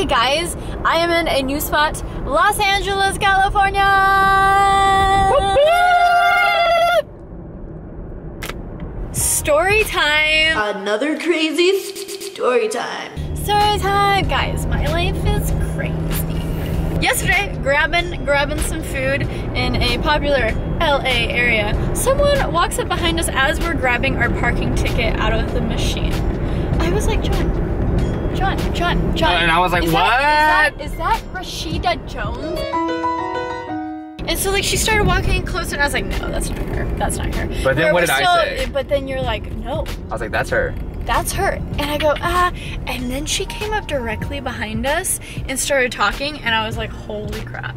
Hey guys, I am in a new spot, Los Angeles, California! Story time! Another crazy story time. Story time! Guys, my life is crazy. Yesterday, grabbing some food in a popular LA area, someone walks up behind us as we're grabbing our parking ticket out of the machine. I was like, John. And I was like, what? Is that Rashida Jones? And so like she started walking closer and I was like, no, that's not her. That's not her. But then what did I say? But then you're like, no. I was like, that's her. That's her. And I go, ah. And then she came up directly behind us and started talking and I was like, holy crap.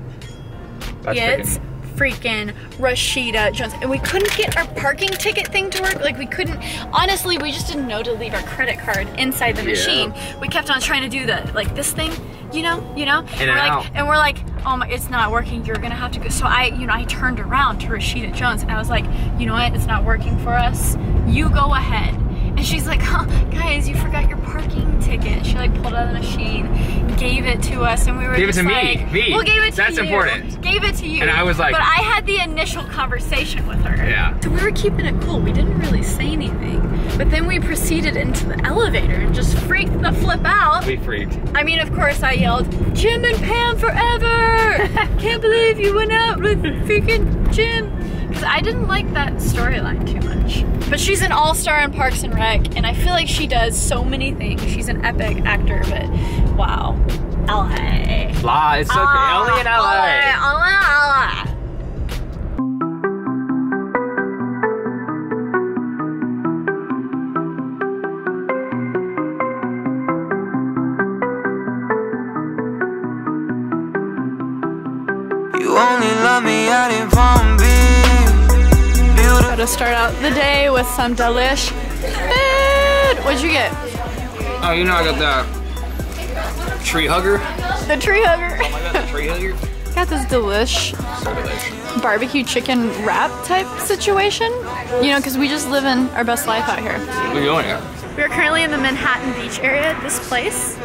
That's freaking Rashida Jones. And we couldn't get our parking ticket thing to work. Like we couldn't, honestly, we just didn't know to leave our credit card inside the machine. We kept on trying to do the, like this thing, you know? And we're like, oh my, it's not working. You're gonna have to go. So I turned around to Rashida Jones and I was like, you know what? It's not working for us. You go ahead. And she's like, huh, guys, you forgot your parking ticket. She like pulled out of the machine, gave it to us, and we were just like, Well, gave it to you. That's important. Gave it to you. And I was like, but I had the initial conversation with her. Yeah. So we were keeping it cool. We didn't really say anything. But then we proceeded into the elevator and just freaked the flip out. We freaked. I mean, of course I yelled, Jim and Pam forever! Can't believe you went out with freaking Jim. Because I didn't like that storyline too much. But she's an all-star in Parks and Rec, and I feel like she does so many things. She's an epic actor, but wow. LA. La, it's okay. Only in LA. LA. You only love me out in Palm Beach. To start out the day with some delish food. What'd you get? Oh, you know I got the tree hugger. The tree hugger. Oh my god, the tree hugger. Got this delish, So delicious. barbecue chicken wrap type situation. You know, because we just live in our best life out here. What are you doing here? We're currently in the Manhattan Beach area. This place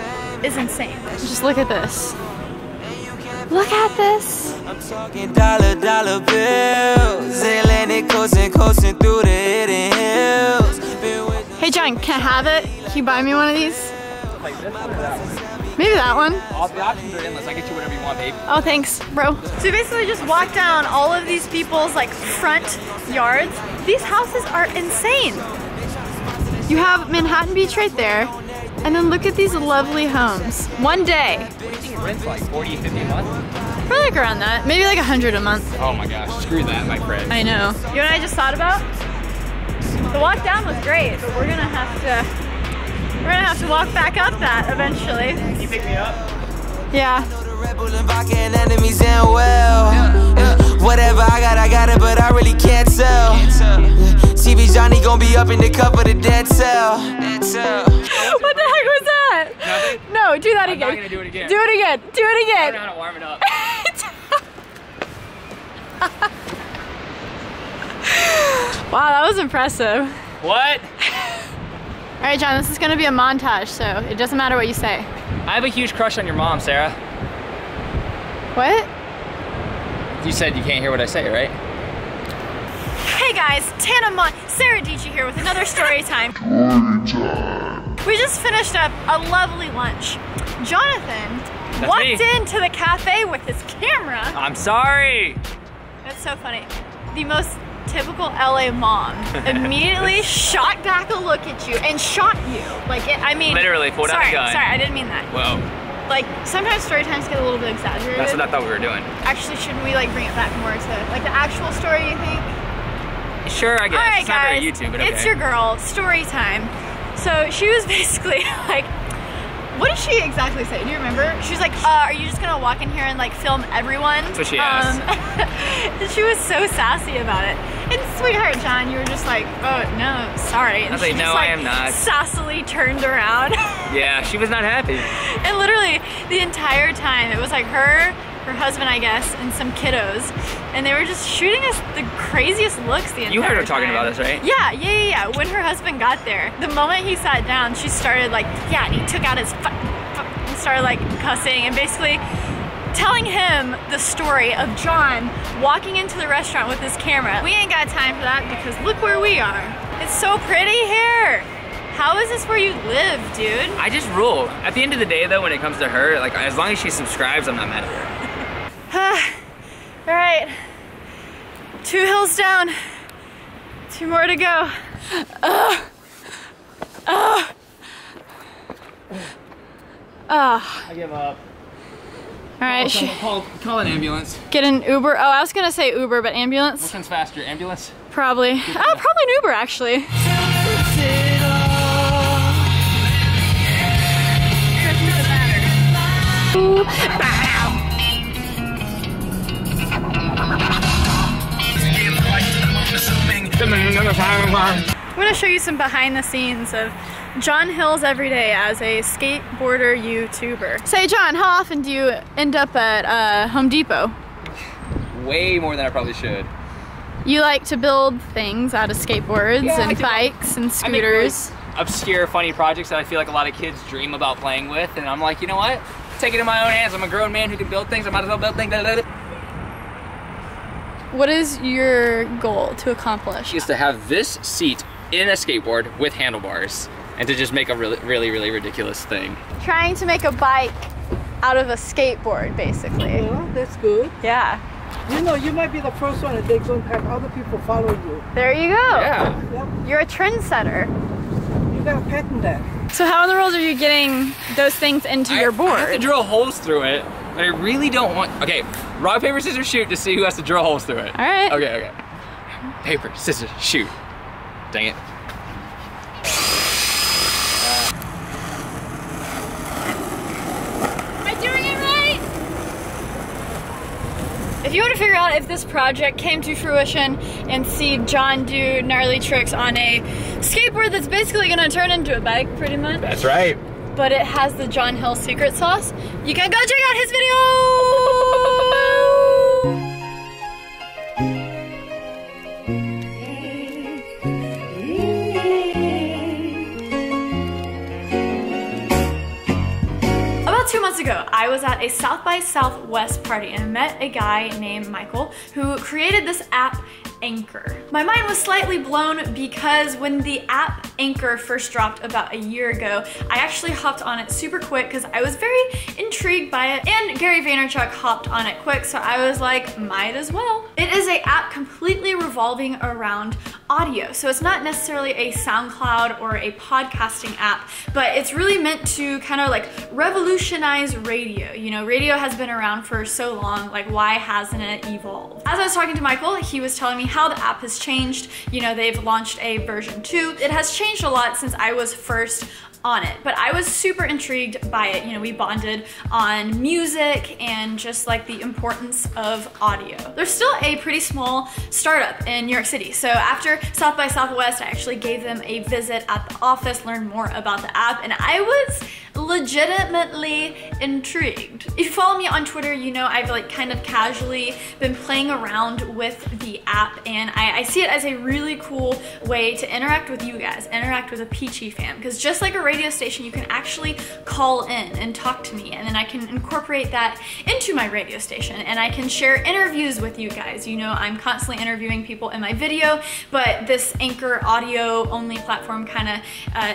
is insane. Just look at this. Look at this. I'm talking dollar bills. Atlantic coasting through the hidden hills. Hey John, can I have it? Can you buy me one of these? Like this one or that one? Maybe that one. All the options are endless. I get you whatever you want, babe. Oh, thanks, bro. So we basically just walked down all of these people's like front yards. These houses are insane. You have Manhattan Beach right there, and then look at these lovely homes. One day. What do you think it rents like 40, 50 a month? Probably like around that. Maybe like 100 a month. Oh my gosh, screw that, my friend. I know. You know what I just thought about? The walk down was great, but we're gonna have to walk back up that eventually. Can you pick me up? Yeah. Whatever I got it, but I really can't tell. TV Johnny gon' be up in the cup of the dead cell. What the heck was that? Nothing? No, do that again. I'm not gonna do it again. Do it again. Do it again. I don't know how to warm it up. Wow, that was impressive. What? All right, John, this is gonna be a montage, so it doesn't matter what you say. I have a huge crush on your mom, Sarah. What? You said you can't hear what I say, right? Hey guys, Sara Dietschy here with another story time. We just finished up a lovely lunch. Jonathan walked into the cafe with his camera. I'm sorry. That's so funny. The most typical LA mom immediately shot back a look at you and shot you. Like, I mean, literally pulled out a gun. Sorry, I didn't mean that. Whoa. Like, sometimes story times get a little bit exaggerated. That's what I thought we were doing. Actually, shouldn't we like bring it back more to like the actual story, you think? Sure, I guess. All right, it's guys, not very YouTube, but okay. It's your girl, story time. So she was basically like, what did she exactly say? Do you remember? She was like, are you just gonna walk in here and like film everyone? That's what she asked. She was so sassy about it. And sweetheart John, you were just like, oh no, sorry. And I was like, no, I am not. Sassily turned around. Yeah, she was not happy. And literally the entire time, it was like her husband, I guess, and some kiddos, and they were just shooting us the craziest looks the entire time. You heard her talking about this, right? Yeah. When her husband got there, the moment he sat down, she started like, yeah, and he took out his started like cussing and basically telling him the story of John walking into the restaurant with his camera. We ain't got time for that because look where we are. It's so pretty here. How is this where you live, dude? I just rule. At the end of the day though, when it comes to her, like as long as she subscribes, I'm not mad at her. All right, 2 hills down, 2 more to go. I give up. All right, Call an ambulance. get an Uber. Oh, I was gonna say Uber, but ambulance? Which one's faster, ambulance? Probably. Oh, probably an Uber actually. I'm gonna show you some behind the scenes of John Hill's everyday as a skateboarder YouTuber. Say, John, how often do you end up at Home Depot? Way more than I probably should. You like to build things out of skateboards and bikes and scooters. I make, like, obscure, funny projects that I feel like a lot of kids dream about playing with, and I'm like, you know what? Take it in my own hands. I'm a grown man who can build things. I might as well build things. What is your goal to accomplish? Is to have this seat in a skateboard with handlebars and to just make a really ridiculous thing. Trying to make a bike out of a skateboard, basically. Yeah, that's good. Yeah. You know, you might be the first one and they're going to have other people follow you. There you go. Yeah. Yep. You're a trendsetter. You gotta patent that. So how in the world are you getting those things into your board? I have to drill holes through it, but I really don't want... Okay, rock, paper, scissors, shoot to see who has to drill holes through it. All right. Okay. Paper, scissors, shoot. Dang it. Am I doing it right? If you want to figure out if this project came to fruition and see John do gnarly tricks on a skateboard that's basically going to turn into a bike, pretty much. That's right. But it has the John Hill secret sauce, you can go check out his video! About 2 months ago, I was at a South by Southwest party and met a guy named Michael who created this app, Anchor. My mind was slightly blown because when the app Anchor first dropped about a year ago, I actually hopped on it super quick because I was very intrigued by it, and Gary Vaynerchuk hopped on it quick, so I was like, might as well. It is an app completely revolving around audio, so it's not necessarily a SoundCloud or a podcasting app, but it's really meant to kind of like revolutionize radio. You know, radio has been around for so long, like why hasn't it evolved? As I was talking to Michael, he was telling me how the app has changed. You know, they've launched a version 2. It has changed a lot since I was first on it, but I was super intrigued by it. You know, we bonded on music and just like the importance of audio. There's still a pretty small startup in New York City, so after South by Southwest, I actually gave them a visit at the office, learned more about the app, and I was legitimately intrigued. If you follow me on Twitter, you know I've like kind of casually been playing around with the app, and I see it as a really cool way to interact with you guys, interact with a Peachy fam, because just like a radio station, you can actually call in and talk to me, and then I can incorporate that into my radio station, and I can share interviews with you guys. You know, I'm constantly interviewing people in my video, but this Anchor audio only platform kind of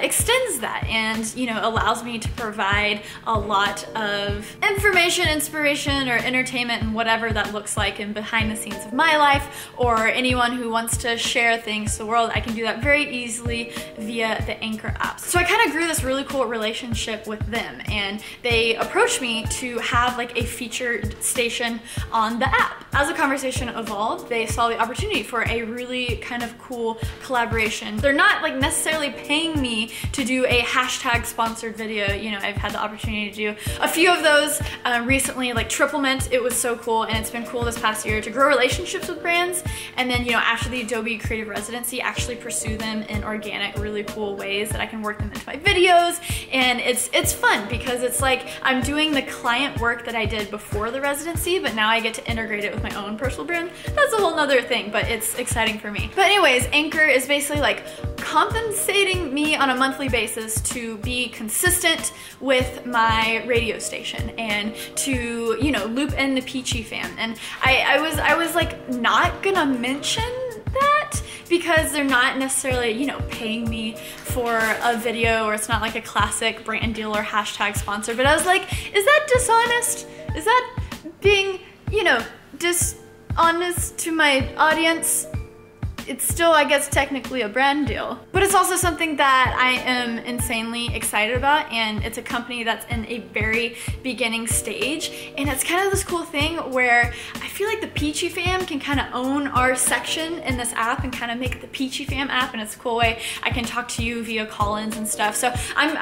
extends that, and you know, allows me to provide a lot of information, inspiration, or entertainment, and whatever that looks like in behind the scenes of my life, or anyone who wants to share things to the world. I can do that very easily via the Anchor app. So I kind of grew this really cool relationship with them, and they approached me to have like a featured station on the app. As the conversation evolved, they saw the opportunity for a really kind of cool collaboration. They're not like necessarily paying me to do a hashtag sponsored video. You know, I've had the opportunity to do a few of those recently, like Triple Mint. It was so cool, and it's been cool this past year to grow relationships with brands, and then, you know, after the Adobe Creative Residency, actually pursue them in organic, really cool ways that I can work them into my videos. And it's fun because it's like I'm doing the client work that I did before the residency, but now I get to integrate it with my own personal brand. That's a whole nother thing, but it's exciting for me. But anyways, Anchor is basically like compensating me on a monthly basis to be consistent content with my radio station and to, you know, loop in the Peachy fam. And I was like not gonna mention that because they're not necessarily, you know, paying me for a video, or it's not like a classic brand deal or hashtag sponsor, but I was like, is that dishonest? Is that being, you know, dishonest to my audience? It's still, I guess, technically a brand deal. But it's also something that I am insanely excited about, and it's a company that's in a very beginning stage. And it's kind of this cool thing where I feel like the Peachy fam can kind of own our section in this app and kind of make it the Peachy fam app, and it's a cool way I can talk to you via call-ins and stuff. So I'm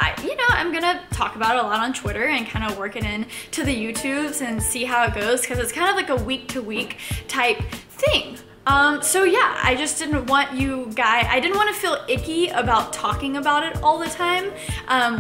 gonna talk about it a lot on Twitter and kind of work it in to the YouTubes and see how it goes, because it's kind of like a week-to-week type thing. So yeah, I just didn't want I didn't want to feel icky about talking about it all the time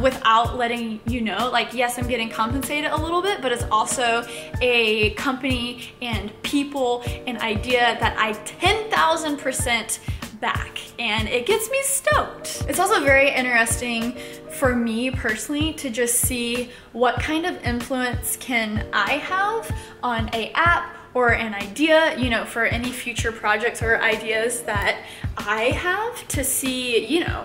without letting you know, like, yes, I'm getting compensated a little bit, but it's also a company and people and idea that I 10,000% back, and it gets me stoked. It's also very interesting for me personally to just see what kind of influence can I have on an app or an idea, you know, for any future projects or ideas that I have, to see, you know,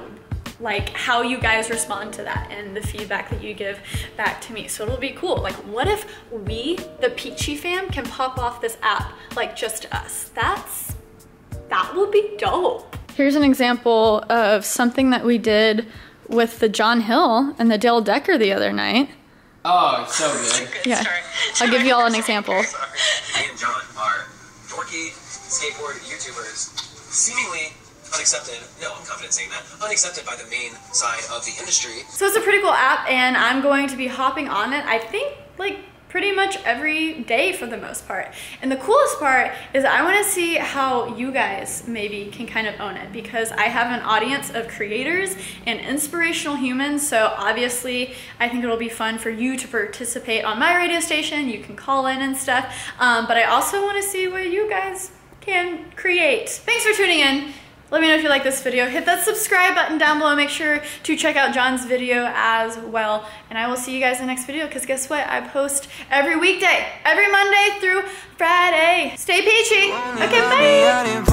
like how you guys respond to that and the feedback that you give back to me. So it'll be cool. Like, what if we, the Peachy fam, can pop off this app, like just us? That would be dope. Here's an example of something that we did with the John Hill and the Dale Decker the other night. Oh, it's so good. Yeah, I'll give you all an example. Me and John are dorky skateboard YouTubers, seemingly unaccepted, no, I'm confident saying that, unaccepted by the main side of the industry. So it's a pretty cool app, and I'm going to be hopping on it, I think, like, pretty much every day for the most part. And the coolest part is I want to see how you guys maybe can kind of own it, because I have an audience of creators and inspirational humans, so obviously I think it'll be fun for you to participate on my radio station. You can call in and stuff, but I also want to see what you guys can create. Thanks for tuning in. Let me know if you like this video. Hit that subscribe button down below. Make sure to check out John's video as well. And I will see you guys in the next video, because guess what? I post every weekday, every Monday through Friday. Stay peachy. Okay, bye.